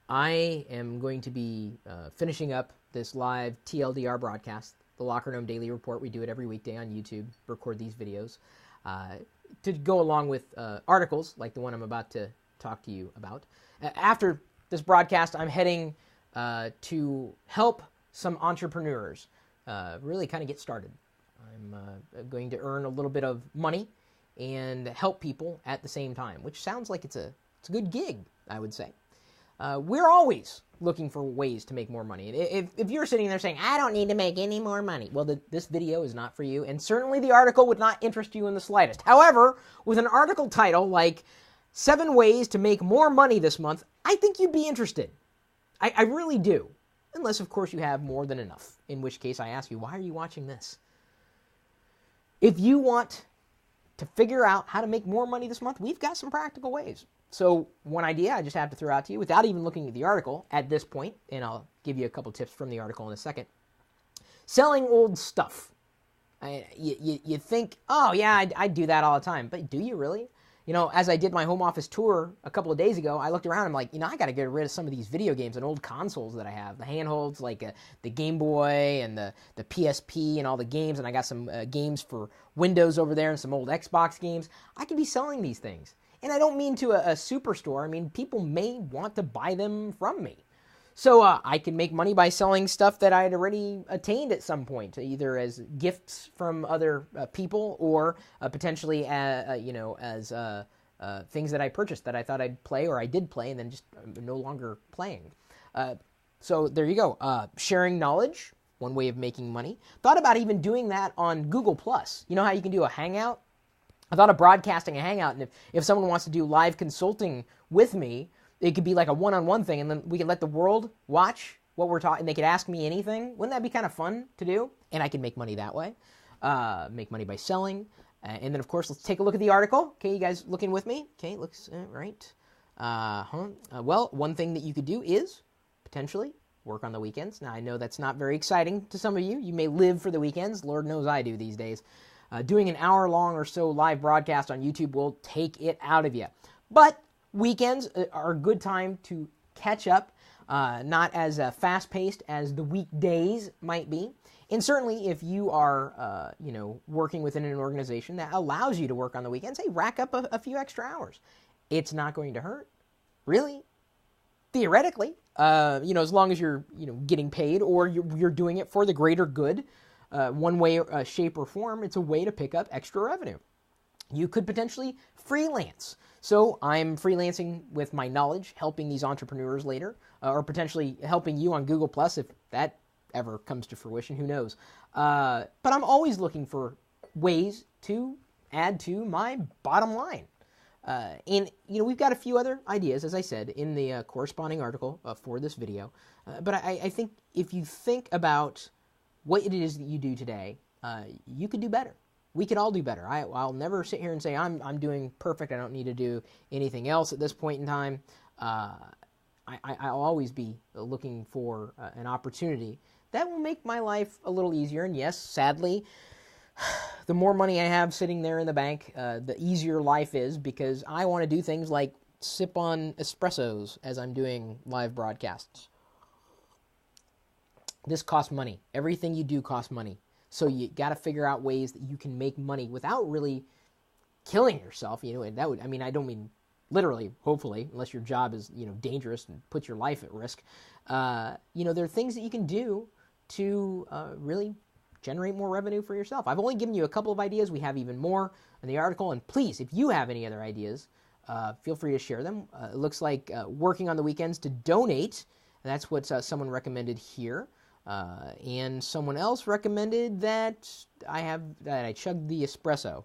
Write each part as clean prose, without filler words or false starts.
I am going to be finishing up this live TLDR broadcast, the Locker Room Daily Report. We do it every weekday on YouTube, record these videos to go along with articles like the one I'm about to talk to you about. After this broadcast, I'm heading to help some entrepreneurs really kind of get started. I'm going to earn a little bit of money and help people at the same time, which sounds like it's a good gig, I would say. We're always looking for ways to make more money. If you're sitting there saying, I don't need to make any more money, well, this video is not for you, and certainly the article would not interest you in the slightest. However, with an article title like 7 Ways to Make More Money This Month, I think you'd be interested. I really do. Unless, of course, you have more than enough, in which case I ask you, why are you watching this? If you want to figure out how to make more money this month, we've got some practical ways. So one idea I just have to throw out to you without even looking at the article at this point, and I'll give you a couple tips from the article in a second. Selling old stuff. You think, oh yeah, I do that all the time, but do you really? You know, as I did my home office tour a couple of days ago, I looked around and I'm like, I got to get rid of some of these video games and old consoles that I have. The handholds, like the Game Boy and the PSP and all the games, and I got some games for Windows over there and some old Xbox games. I could be selling these things. And I don't mean to a superstore. I mean, people may want to buy them from me. So I can make money by selling stuff that I had already attained at some point, either as gifts from other people or potentially, as things that I purchased that I thought I'd play or I did play and then just no longer playing. So there you go. Sharing knowledge, one way of making money. Thought about even doing that on Google+. You know how you can do a Hangout? I thought of broadcasting a Hangout, and if someone wants to do live consulting with me, it could be like a one-on-one thing, and then we could let the world watch what we're talking, and they could ask me anything. Wouldn't that be kind of fun to do? And I can make money that way. Make money by selling. And then, of course, let's take a look at the article. Okay, you guys looking with me? Okay, looks right. Well, one thing that you could do is potentially work on the weekends. Now, I know that's not very exciting to some of you. You may live for the weekends. Lord knows I do these days. Doing an hour-long or so live broadcast on YouTube will take it out of you. But weekends are a good time to catch up, not as fast-paced as the weekdays might be. And certainly if you are, working within an organization that allows you to work on the weekends, hey, rack up a few extra hours. It's not going to hurt, really, theoretically, as long as you're, getting paid or you're doing it for the greater good. One way, shape, or form, it's a way to pick up extra revenue. You could potentially freelance. So I'm freelancing with my knowledge, helping these entrepreneurs later, or potentially helping you on Google+, if that ever comes to fruition, who knows. But I'm always looking for ways to add to my bottom line. And we've got a few other ideas, as I said, in the corresponding article for this video. But I think if you think about what it is that you do today, you could do better. We could all do better. I'll never sit here and say I'm doing perfect. I don't need to do anything else at this point in time. I'll always be looking for an opportunity that will make my life a little easier. And yes, sadly, the more money I have sitting there in the bank, the easier life is, because I want to do things like sip on espressos as I'm doing live broadcasts. This costs money. Everything you do costs money. So you got to figure out ways that you can make money without really killing yourself. And that would, I don't mean literally, hopefully, unless your job is, dangerous and puts your life at risk. There are things that you can do to really generate more revenue for yourself. I've only given you a couple of ideas. We have even more in the article. And please, if you have any other ideas, feel free to share them. It looks like working on the weekends to donate. That's what someone recommended here. And someone else recommended that I chug the espresso.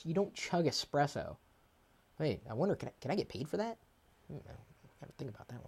You don't chug espresso. Wait, I wonder, can I get paid for that? I gotta think about that one.